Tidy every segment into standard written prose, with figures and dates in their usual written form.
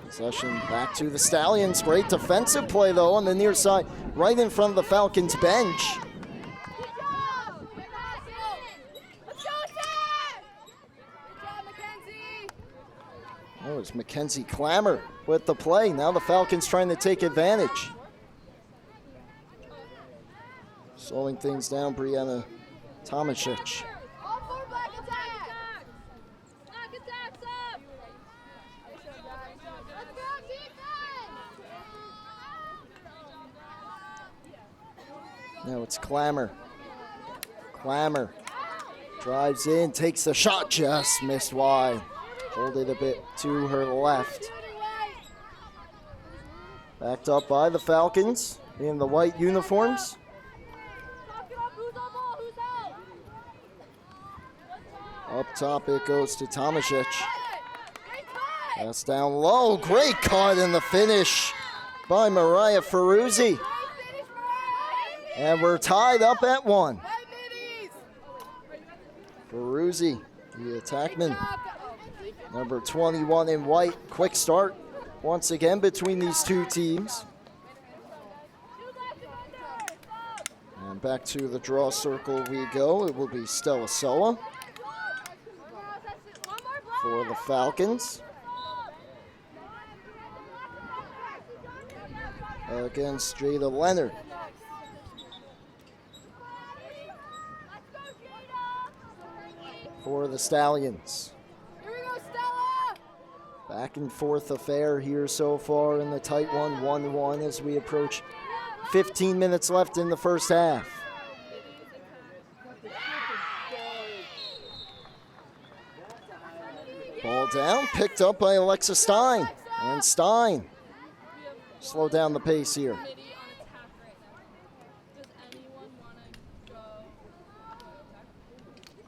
Possession back to the Stallions. Great defensive play, though, on the near side, right in front of the Falcons bench. Oh, it's Mackenzie Clammer with the play. Now the Falcons trying to take advantage. Slowing things down, Brianna Tomasic. Now it's Clammer. Clammer drives in, takes the shot, just missed wide. Hold it a bit to her left. Backed up by the Falcons in the white uniforms. Up top it goes to Tomasic. Pass down low. Great cut in the finish by Mariah Ferruzzi. And we're tied up at 1. Ferruzzi, the attackman. Number 21 in white. Quick start once again between these two teams. And back to the draw circle we go. It will be Stella Soa for the Falcons. Against Jada Leonard. For the Stallions. Back and forth affair here so far in the tight one, 1-1 as we approach 15 minutes left in the first half. Ball down, picked up by Alexa Stein. And Stein slow down the pace here.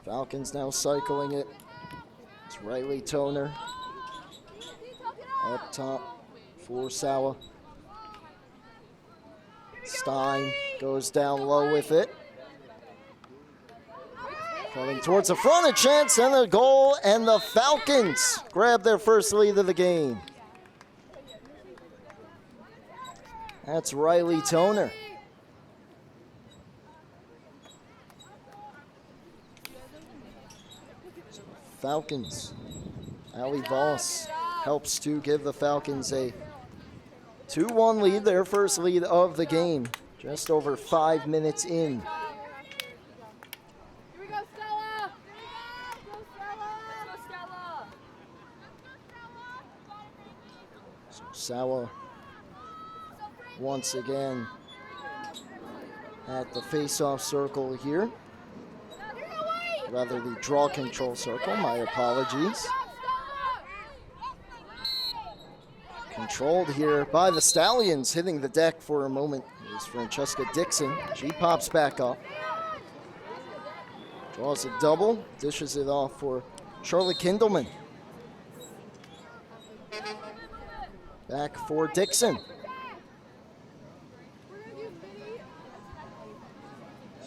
Falcons now cycling it. It's Riley Toner. Up top for Sawa. Stein goes down low with it. Coming towards the front, a chance and a goal, and the Falcons grab their first lead of the game. That's Riley Toner. Falcons. Allie Voss helps to give the Falcons a 2-1 lead, their first lead of the game, just over 5 minutes in. Here we go, Stella! Go, Stella! Go, Stella! So Sawa once again at the face-off circle here. Rather the draw control circle, my apologies. Controlled here by the Stallions, hitting the deck for a moment is Francesca Dixon. She pops back up. Draws a double, dishes it off for Charlotte Kindelman. Back for Dixon.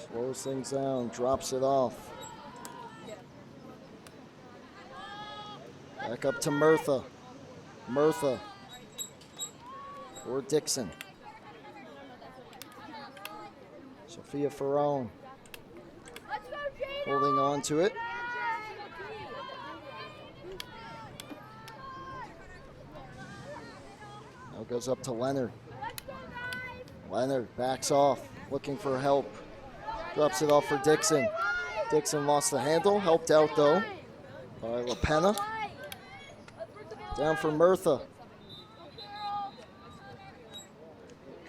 Slows things down, drops it off. Back up to Murtha. Murtha for Dixon. Sophia Ferrone holding on to it. Now goes up to Leonard. Leonard backs off, looking for help. Drops it off for Dixon. Dixon lost the handle, helped out though by LaPena. Down for Murtha.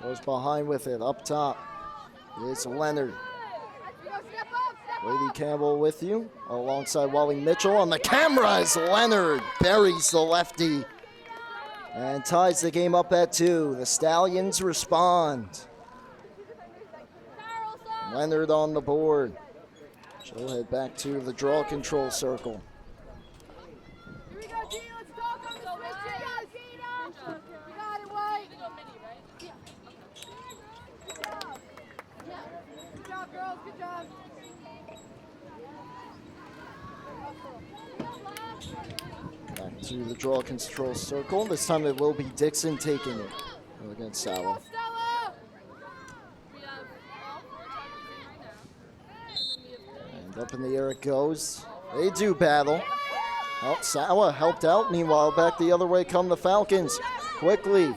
Goes behind with it, up top. It's Leonard. Lady Campbell with you, alongside Wally Mitchell on the camera as Leonard buries the lefty and ties the game up at 2. The Stallions respond. Leonard on the board. She'll head back to the draw control circle. Back to the draw control circle. This time it will be Dixon taking it against Sauer. And up in the air it goes. They do battle. Oh, Sauer helped out. Meanwhile, back the other way come the Falcons. Quickly.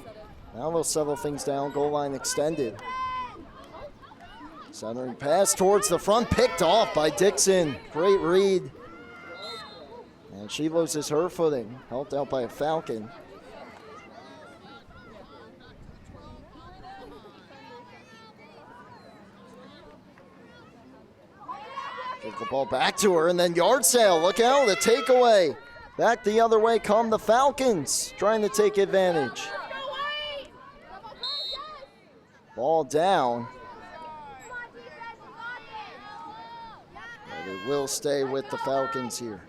Now they'll settle things down. Goal line extended. Centering pass towards the front. Picked off by Dixon. Great read. And she loses her footing. Helped out by a Falcon. Give the ball back to her, and then yard sale. Look out, the takeaway. Back the other way come the Falcons, trying to take advantage. Ball down. But it will stay with the Falcons here.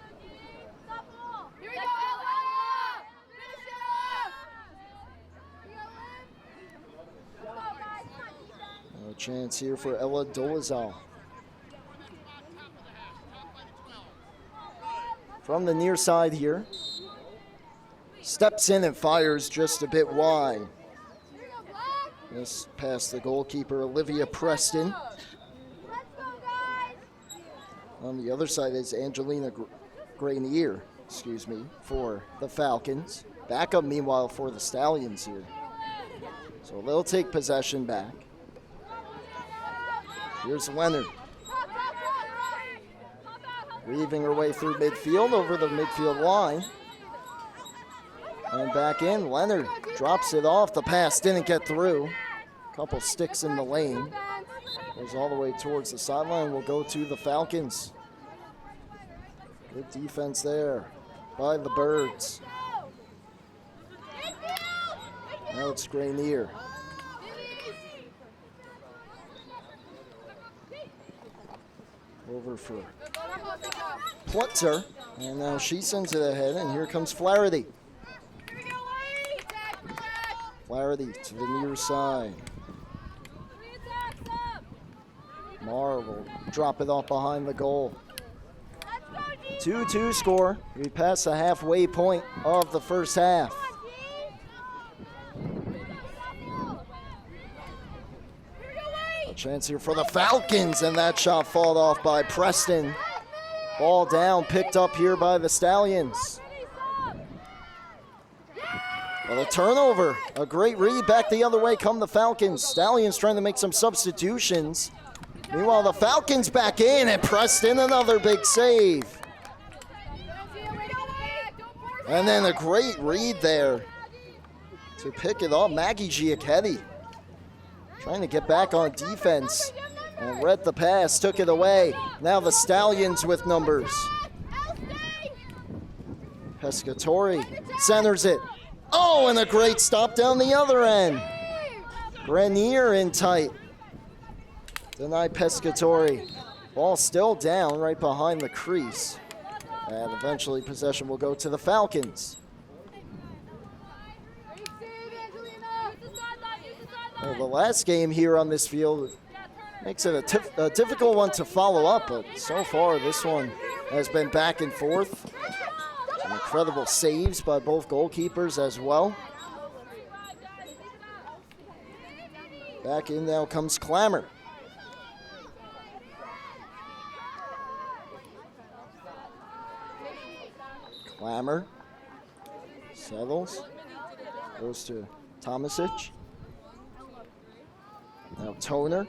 No chance here for Ella Dolezal. From the near side here. Steps in and fires just a bit wide. This past the goalkeeper, Olivia Preston. On the other side is Angelina Grenier, for the Falcons. Backup, meanwhile, for the Stallions here. So they'll take possession back. Here's Leonard. Weaving her way through midfield, over the midfield line. And back in, Leonard drops it off. The pass didn't get through. Couple sticks in the lane. Goes all the way towards the sideline. Will go to the Falcons. Good defense there by the Birds. Now it's Grenier. Over for Plutzer, and now she sends it ahead, and here comes Flaherty. Flaherty to the near side. Marr will drop it off behind the goal. 2-2 score. We pass the halfway point of the first half. A chance here for the Falcons, and that shot fought off by Preston. Ball down, picked up here by the Stallions. Well, a turnover, a great read. Back the other way come the Falcons. Stallions trying to make some substitutions. Meanwhile, the Falcons back in, and Preston another big save. And then a great read there to pick it up. Maggie Giacchetti trying to get back on defense. And read the pass, took it away. Now the Stallions with numbers. Pescatori centers it. Oh, and a great stop down the other end. Grenier in tight. Denied Pescatori. Ball still down right behind the crease. And eventually possession will go to the Falcons. Well, the last game here on this field makes it a difficult one to follow up, but so far this one has been back and forth. Some incredible saves by both goalkeepers as well. Back in now comes Clammer. Clammer settles, goes to Tomasic. Now Toner,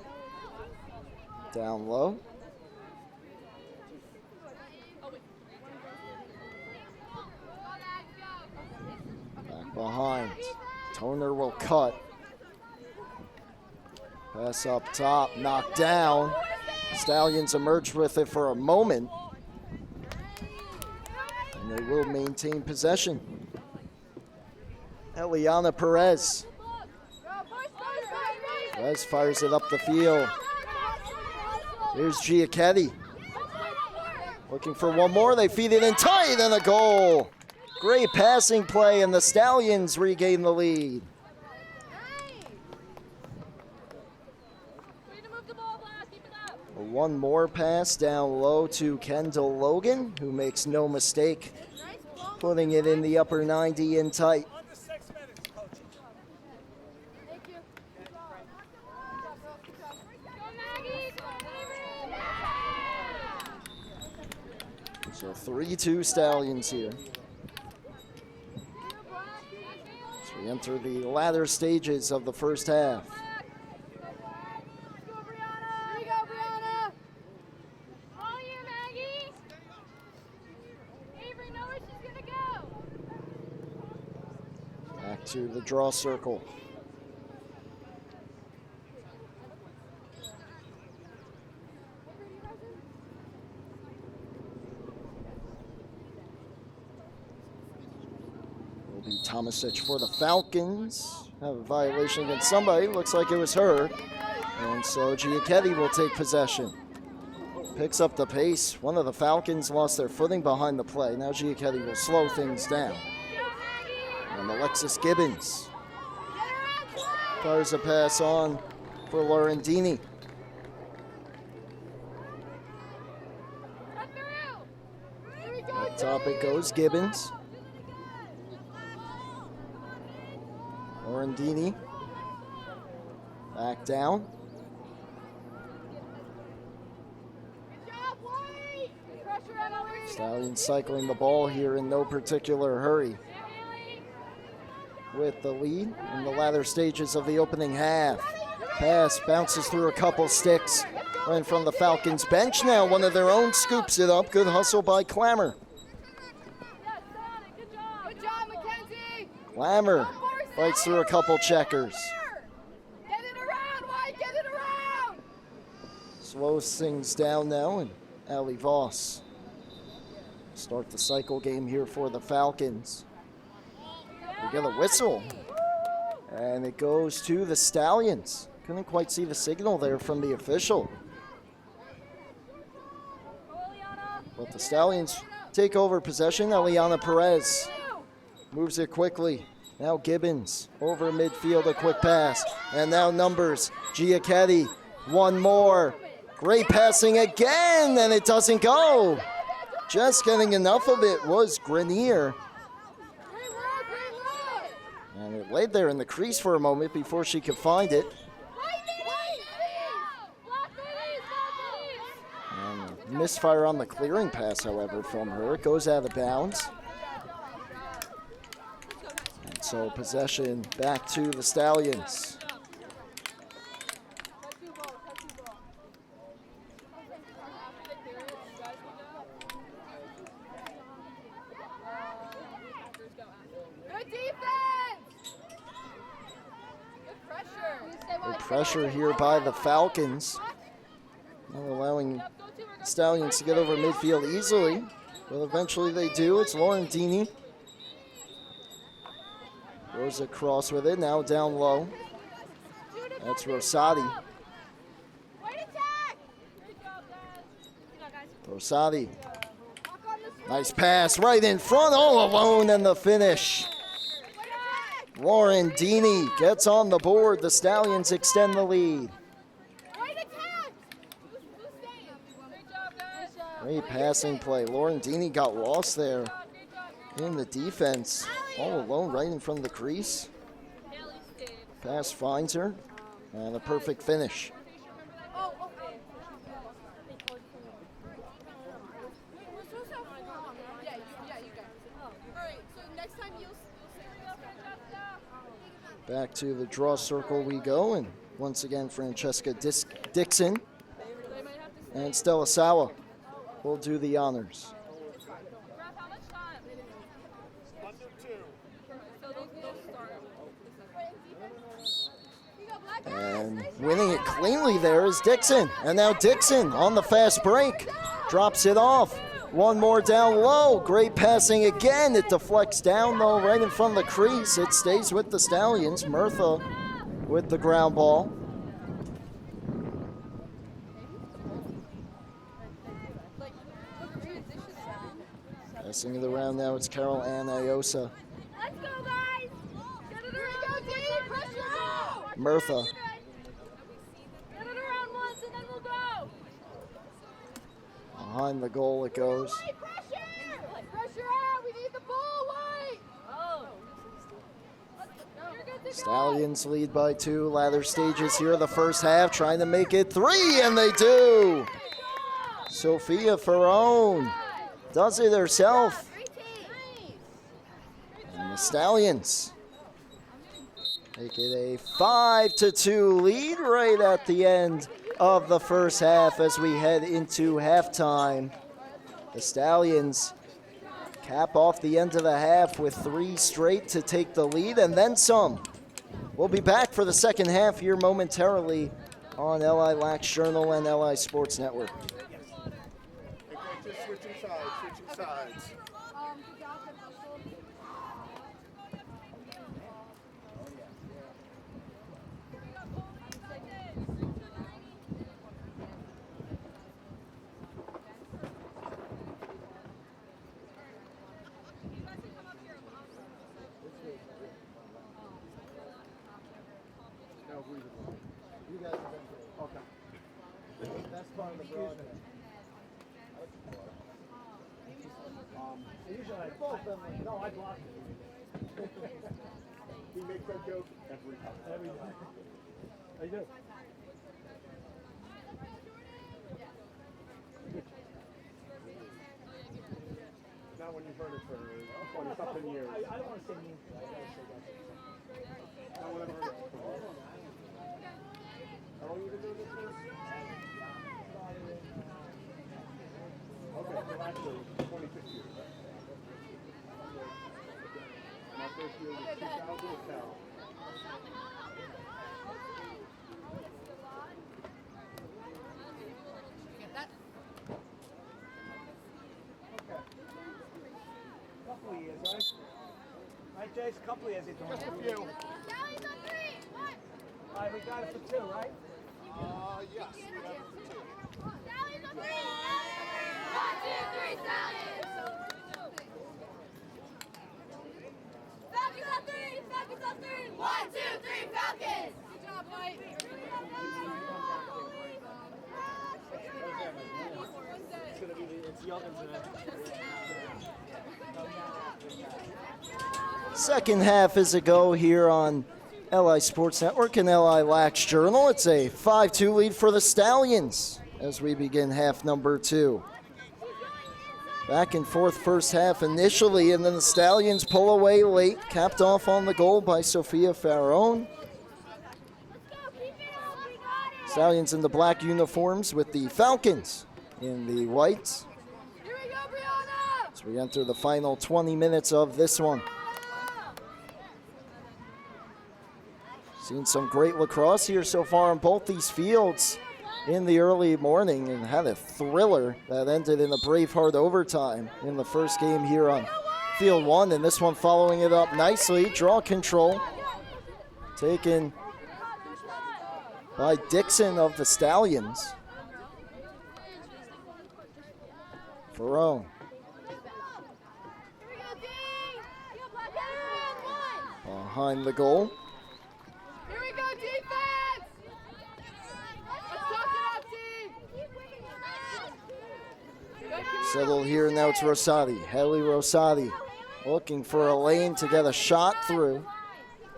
down low. Back behind. Toner will cut. Pass up top, knocked down. Stallions emerged with it for a moment. And they will maintain possession. Eliana Perez. Perez fires it up the field. Here's Giacchetti. Looking for one more. They feed it in tight, and a goal. Great passing play, and the Stallions regain the lead. One more pass down low to Kendall Logan, who makes no mistake putting it in the upper 90 and tight. Under 6 minutes, coach. Thank you. So 3-2 Stallions here. As we enter the latter stages of the first half. Here you go, Brianna. All you, Maggie. Avery, know where she's gonna go. Back to the draw circle. Will be Tomasic for the Falcons. Have a violation against somebody. Looks like it was her. And so Giacchetti will take possession. Picks up the pace. One of the Falcons lost their footing behind the play. Now Giacchetti will slow things down. And Alexis Gibbons fires a pass on for Laurendini. Up top it goes, Gibbons. Laurendini back down. Stallions cycling the ball here in no particular hurry. With the lead in the latter stages of the opening half. Pass bounces through a couple sticks. Right from the Falcons bench now. One of their own scoops it up. Good hustle by Clammer. Good job, Mackenzie. Clammer fights through a couple checkers. Get it around, White. Get it around. Slows things down now, and Ali Voss start the cycle game here for the Falcons. We get a whistle, and it goes to the Stallions. Couldn't quite see the signal there from the official. But the Stallions take over possession. Eliana Perez moves it quickly. Now Gibbons over midfield, a quick pass. And now numbers, Giacchetti, one more. Great passing again, and it doesn't go. Just getting enough of it was Grenier. And it laid there in the crease for a moment before she could find it. And a misfire on the clearing pass, however, from her. It goes out of bounds. And so possession back to the Stallions. Good pressure here by the Falcons. Not allowing Stallions to get over midfield easily, but eventually they do. It's Laurendini. Goes across with it, now down low. That's Rosati. Rosati. Nice pass right in front, all alone, and the finish. Laurendini gets on the board. The Stallions extend the lead. Great passing play. Laurendini got lost there in the defense. All alone right in front of the crease. Pass finds her. And a perfect finish. Back to the draw circle we go, and once again Francesca Dixon and Stella Sawa will do the honors. And winning it cleanly there is Dixon, and now Dixon on the fast break, drops it off. One more down low. Great passing again. It deflects down, though, right in front of the crease. It stays with the Stallions. Murtha with the ground ball. Passing it around now. It's Carol Ann Iosa. Let's go, guys. Get it around, D. Pressure. Murtha. Get it around once, and then we'll go. Behind the goal it goes. Pressure out. We need the ball. Stallions lead by 2. Ladder stages here of the first half, trying to make it 3, and they do. Sophia Ferrone does it herself. And the Stallions make it a 5-2 lead right at the end of the first half as we head into halftime. The Stallions cap off the end of the half with 3 straight to take the lead and then some. We'll be back for the second half here momentarily on LI Lacrosse Journal and LI Sports Network. Just switching sides. You guys have been great. Okay. That's part of the broadcast. Usually I both them. No, I blocked it. He makes that joke every time. Every time. I do. Not when you've heard it for 20-something years. I don't want to say mean things. I gotta say that. Not when I've heard it before. How long you been doing this for? Okay, well actually, 26 years. My first year was 2000 at Cal. Couple of years, right? Right, Jace? A couple of years he's doing it. A few. Sally's on 3. What? All right, we got it for 2, right? Yes, we have it for 2. Sally's on 3. 1, 2, 3, Stallions. Falcons on 3. Falcons on 3. 1, 2, 3, Falcons. Good job, Mike. Second half is a go here on LI Sports Network and LI Lacrosse Journal. It's a 5-2 lead for the Stallions as we begin half number 2. Back and forth first half initially, and then the Stallions pull away late, capped off on the goal by Sophia Farone. Stallions in the black uniforms with the Falcons in the whites. Here we go, Brianna. As we enter the final 20 minutes of this one. Seen some great lacrosse here so far on both these fields in the early morning, and had a thriller that ended in a Braveheart overtime in the first game here on field 1, and this one following it up nicely. Draw control taken by Dixon of the Stallions. Ferrone behind the goal. Here we go, defense! Let's talk it out, team! Settled here, now it's Rosati. Haley Rosati looking for a lane to get a shot through.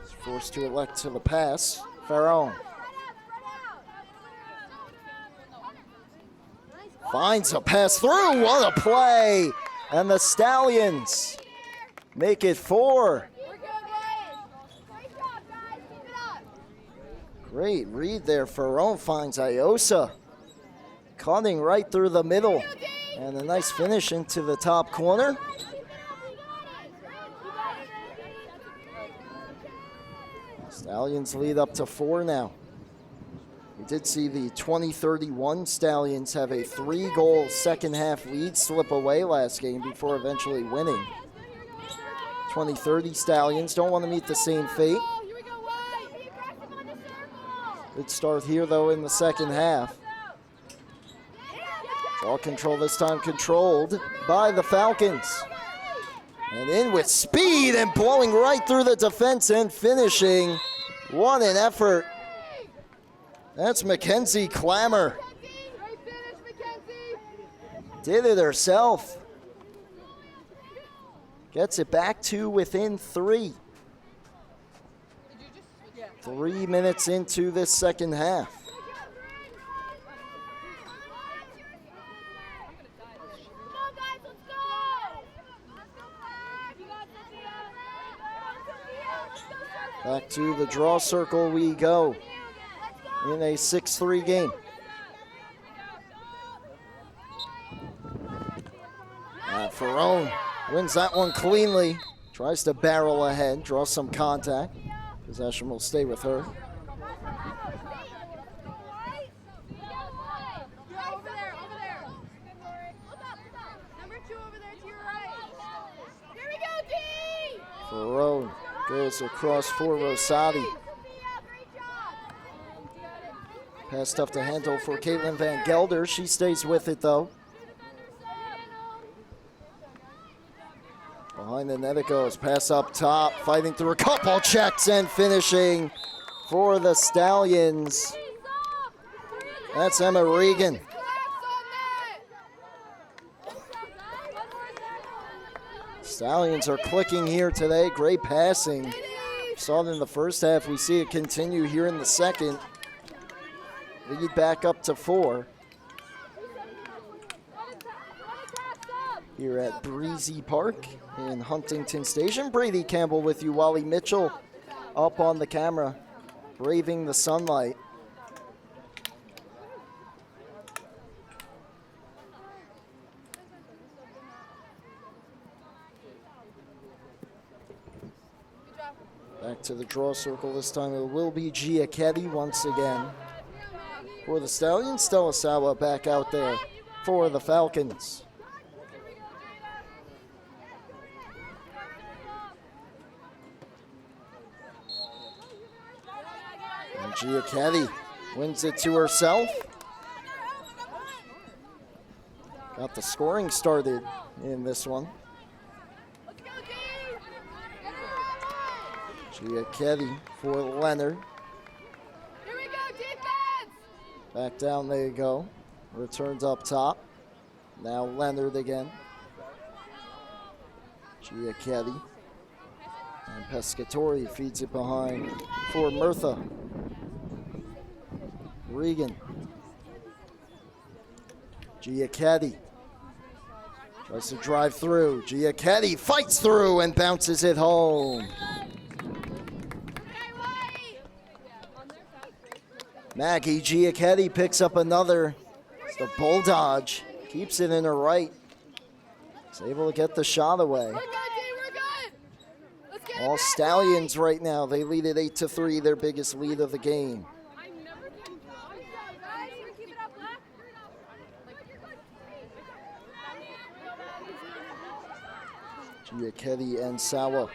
He's forced to elect to the pass. Farone finds a pass through. What a play! And the Stallions make it 4. We're good, Wade! Great job, guys! Keep it up! Great read there. Farone finds Iosa cutting right through the middle. And a nice finish into the top corner. Stallions lead up to 4 now. We did see the 2031 Stallions have a 3-goal second half lead slip away last game before eventually winning. 2030 Stallions don't want to meet the same fate. Here we go, Wade! Good start here though in the second half. Ball control this time controlled by the Falcons. And in with speed and blowing right through the defense and finishing. What an effort. That's Mackenzie Clammer. Great finish, Mackenzie! Did it herself. Gets it back to within 3. 3 minutes into this second half. Back to the draw circle we go in a 6-3 game. Ferrone wins that one cleanly. Tries to barrel ahead, draws some contact. Possession will stay with her. Ferrone goes across for Rosati. Pass tough to handle for Caitlin Van Gelder. She stays with it though. Behind the net it goes. Pass up top. Fighting through a couple checks and finishing for the Stallions. That's Emma Regan. Stallions are clicking here today. Great passing. Saw it in the first half. We see it continue here in the second. Lead back up to 4. Here at Breezy Park in Huntington Station. Brady Campbell with you. Wally Mitchell up on the camera, braving the sunlight. Back to the draw circle. This time it will be Giacchetti once again. For the Stallions, Stella Sawa back out there for the Falcons. And Giacchetti wins it to herself. Got the scoring started in this one. Giacchetti for Leonard. Here we go, defense! Back down they go. Returns up top. Now Leonard again. Giacchetti. And Pescatori feeds it behind for Murtha. Regan. Giacchetti. Tries to drive through. Giacchetti fights through and bounces it home. Maggie Giacchetti picks up another. It's the bull dodge. Keeps it in her right. Is able to get the shot away. All Stallions right now. They lead at 8-3, their biggest lead of the game. Giacchetti and Sawa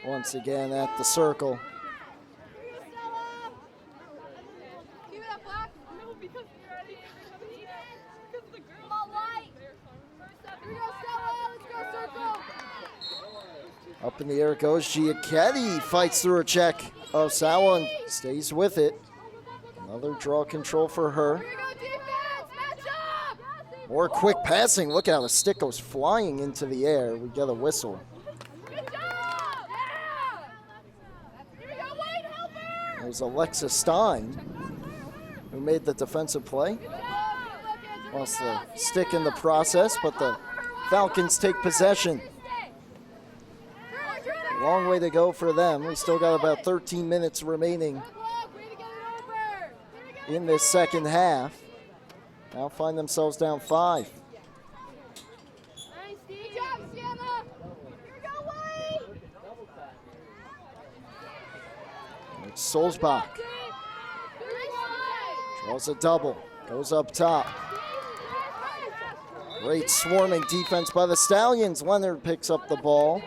once again at the circle. Up in the air it goes. Giacchetti fights through a check of Sawa and stays with it. Another draw control for her. More quick passing. Look how the stick goes flying into the air. We get a whistle. There's Alexa Stein, who made the defensive play. Lost the stick in the process, but the Falcons take possession. Long way to go for them. We still got about 13 minutes remaining in this second half. Now find themselves down 5. It's Solzbach. Draws a double. Goes up top. Great swarming defense by the Stallions. Leonard picks up the ball.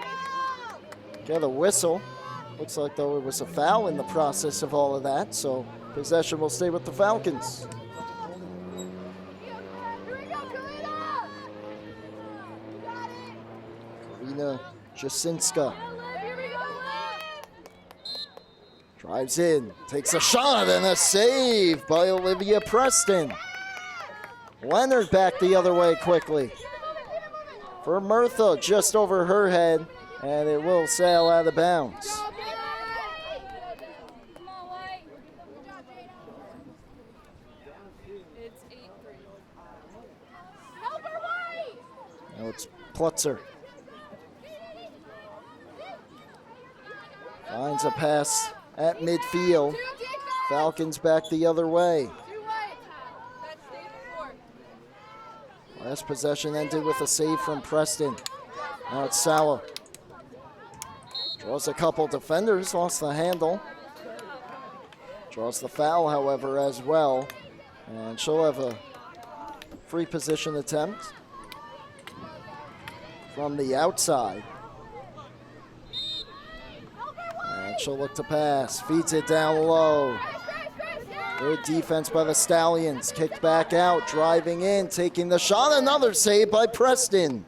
Get a whistle. Looks like though it was a foul in the process of all of that, so possession will stay with the Falcons. Karina Jasinska drives in, takes a shot, and a save by Olivia Preston. Leonard back the other way quickly. For Murtha, just over her head, and it will sail out of bounds. Now it's Plutzer. Finds a pass at midfield. Falcons back the other way. Last possession ended with a save from Preston. Now it's Sala. Draws a couple defenders, lost the handle. Draws the foul, however, as well. And she'll have a free position attempt from the outside. And she'll look to pass, feeds it down low. Good defense by the Stallions. Kicked back out, driving in, taking the shot. Another save by Preston.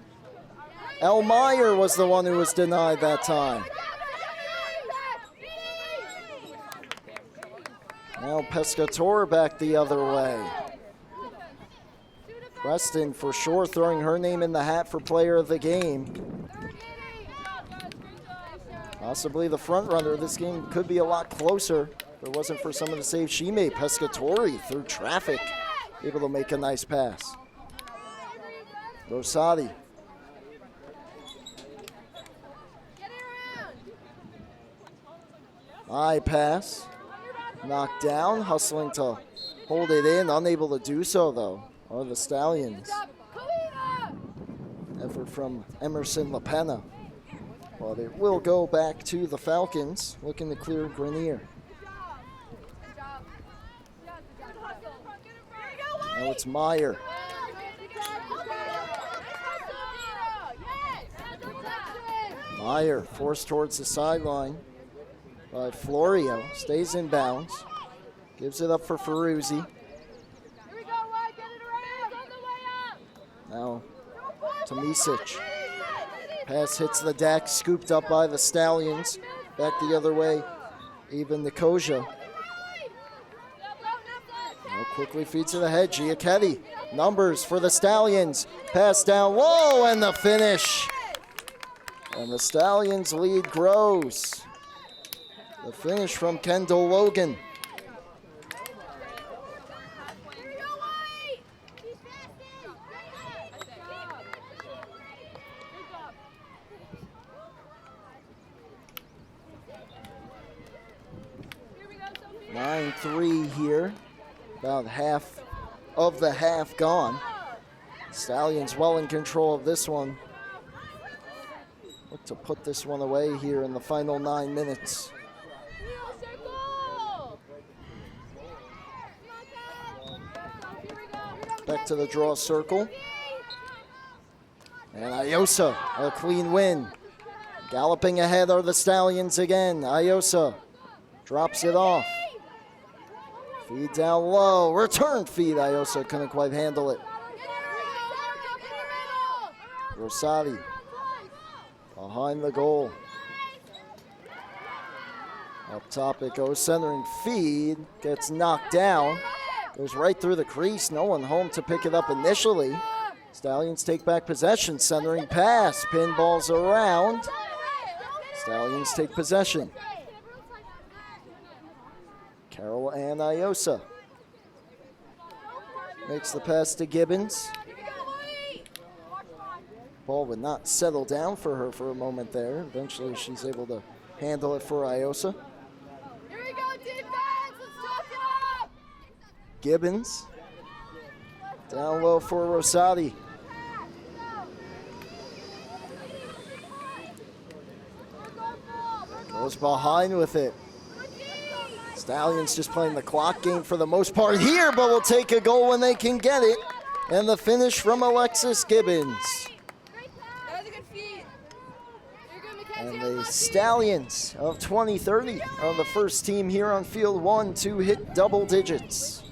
Elmeyer was the one who was denied that time. Now Pescatore back the other way. Preston for sure throwing her name in the hat for player of the game. Possibly the front runner. This game could be a lot closer if it wasn't for some of the saves she made. Pescatore through traffic, able to make a nice pass. Rosati. High pass. Knocked down, hustling to hold it in. Unable to do so, though, are the Stallions. Effort from Emerson LaPena. But it will go back to the Falcons, looking to clear Grenier. Now it's Meyer. Meyer forced towards the sideline by Florio. Stays in bounds. Gives it up for Ferruzzi. Now to Misic. Pass hits the deck, scooped up by the Stallions. Back the other way, even Nicosia. Now quickly feeds to the head, Giacchetti. Numbers for the Stallions. Pass down low, and the finish. And the Stallions' lead grows. The finish from Kendall Logan. Nine 9-3 here. About half of the half gone. Stallions well in control of this one. Look to put this one away here in the final 9 minutes. Back to the draw circle. And Iosa, a clean win. Galloping ahead are the Stallions again. Iosa drops it off. Feed down low. Return feed. Iosa couldn't quite handle it. Rosati behind the goal. Up top it goes. Centering feed. Gets knocked down. Goes right through the crease. No one home to pick it up initially. Stallions take back possession. Centering pass. Pinballs around. Stallions take possession. Carol Ann Iosa makes the pass to Gibbons. Ball would not settle down for her for a moment there. Eventually she's able to handle it for Iosa. Here we go, defense. Let's talk it up. Gibbons down low for Rosati. Goes behind with it. Stallions just playing the clock game for the most part here, but will take a goal when they can get it. And the finish from Alexis Gibbons. That was a good feed. You're good, Mackenzie. And the Stallions of 2030 are the first team here on field 1 to hit double digits.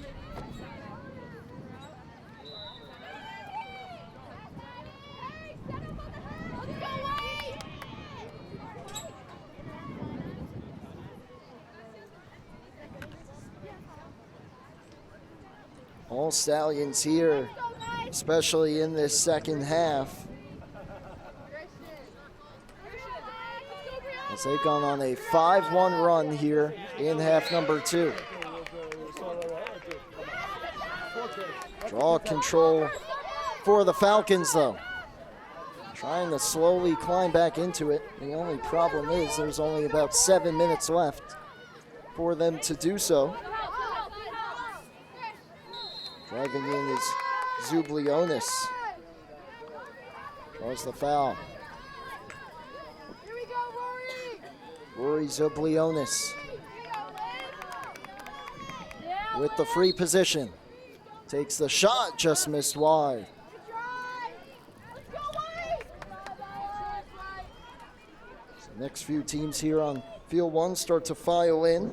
All Stallions here, especially in this second half, as they've gone on a 5-1 run here in half number 2. Draw control for the Falcons, though. Trying to slowly climb back into it. The only problem is there's only about 7 minutes left for them to do so. Driving in is Zublionis. Draws the foul. Here we go, Rory. Rory Zublionis with the free position. Takes the shot, just missed wide. So next few teams here on Field 1 start to file in.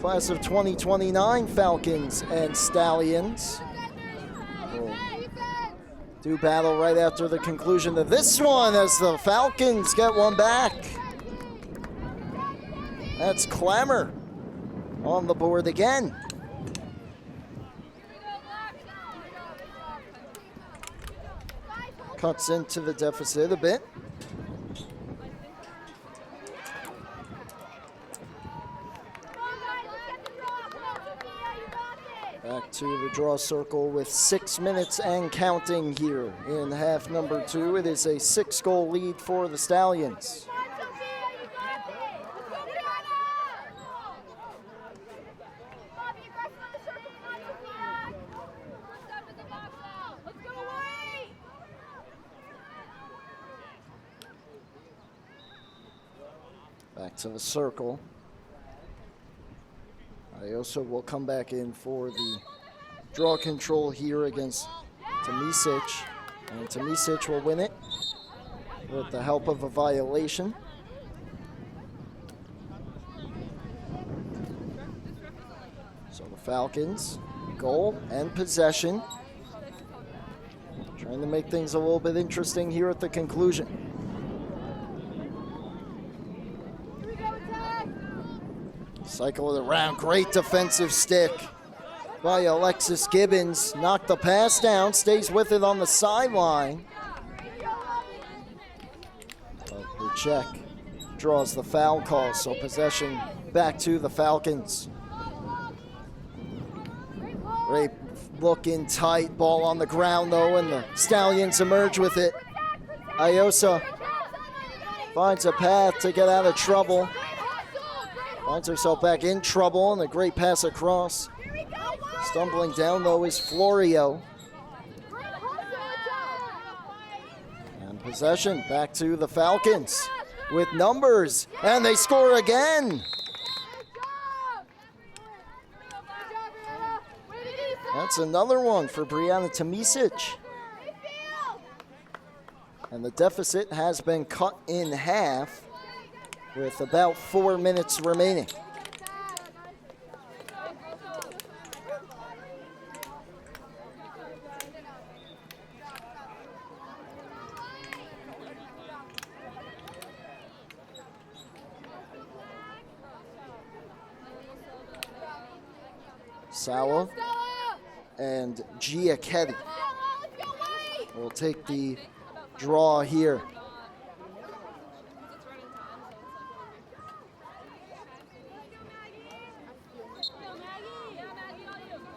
Class of 2029 Falcons and Stallions will do battle right after the conclusion of this one as the Falcons get one back. That's Clamor on the board again. Cuts into the deficit a bit. Back to the draw circle with 6 minutes and counting here in half number 2. It is a 6-goal lead for the Stallions. Back to the circle. Iosa will come back in for the draw control here against Tomisic. And Tomisic will win it with the help of a violation. So the Falcons, goal and possession. Trying to make things a little bit interesting here at the conclusion. Cycle it around, great defensive stick by Alexis Gibbons. Knocked the pass down, stays with it on the sideline. Her check draws the foul call, so possession back to the Falcons. Great looking tight, ball on the ground though, and the Stallions emerge with it. Iosa finds a path to get out of trouble. Finds herself back in trouble, and a great pass across. Stumbling down, though, is Florio. And possession back to the Falcons with numbers, and they score again. That's another one for Brianna Tomisic. And the deficit has been cut in half with about 4 minutes remaining. Sawa and Giacchetti will take the draw here.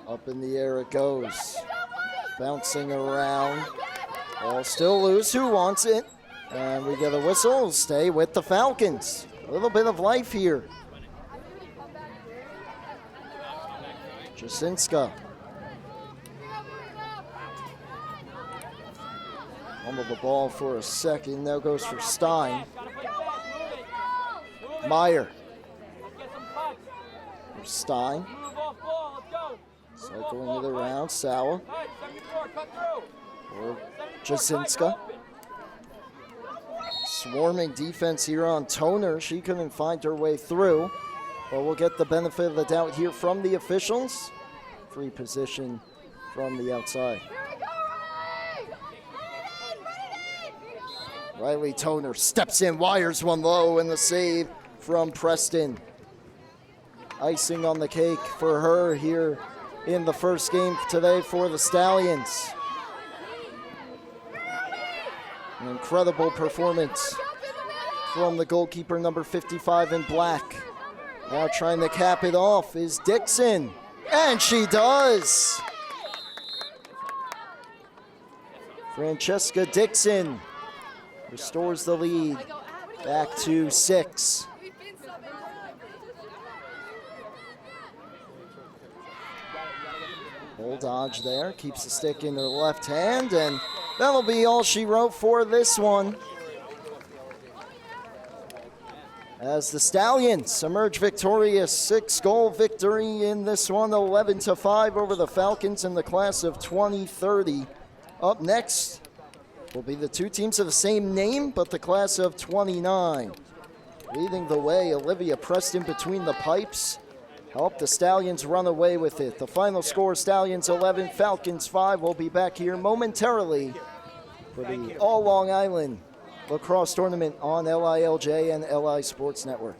Up in the air it goes. Bouncing around. Ball still loose. Who wants it? And we get a whistle. Stay with the Falcons. A little bit of life here. Jasinska. Fumbled the ball for a second. Now goes for Stein. Meyer. For Stein. Cycling it around, Sawa. Or Jasinska. Swarming defense here on Toner. She couldn't find her way through. But we'll get the benefit of the doubt here from the officials. Free position from the outside. Riley Toner steps in, wires one low, and the save from Preston. Icing on the cake for her here in the first game today for the Stallions. An incredible performance from the goalkeeper, number 55 in black. Now trying to cap it off is Dixon, and she does. Francesca Dixon restores the lead back to 6. Bull dodge there, keeps the stick in her left hand, and that'll be all she wrote for this one. As the Stallions emerge victorious, 6-goal victory in this one, 11-5 over the Falcons in the class of 2030. Up next will be the two teams of the same name, but the class of 29. Leading the way, Olivia Preston between the pipes. Help the Stallions run away with it. The final score, Stallions 11, Falcons 5. We'll be back here momentarily for the All Long Island Lacrosse Tournament on LILJ and LI Sports Network.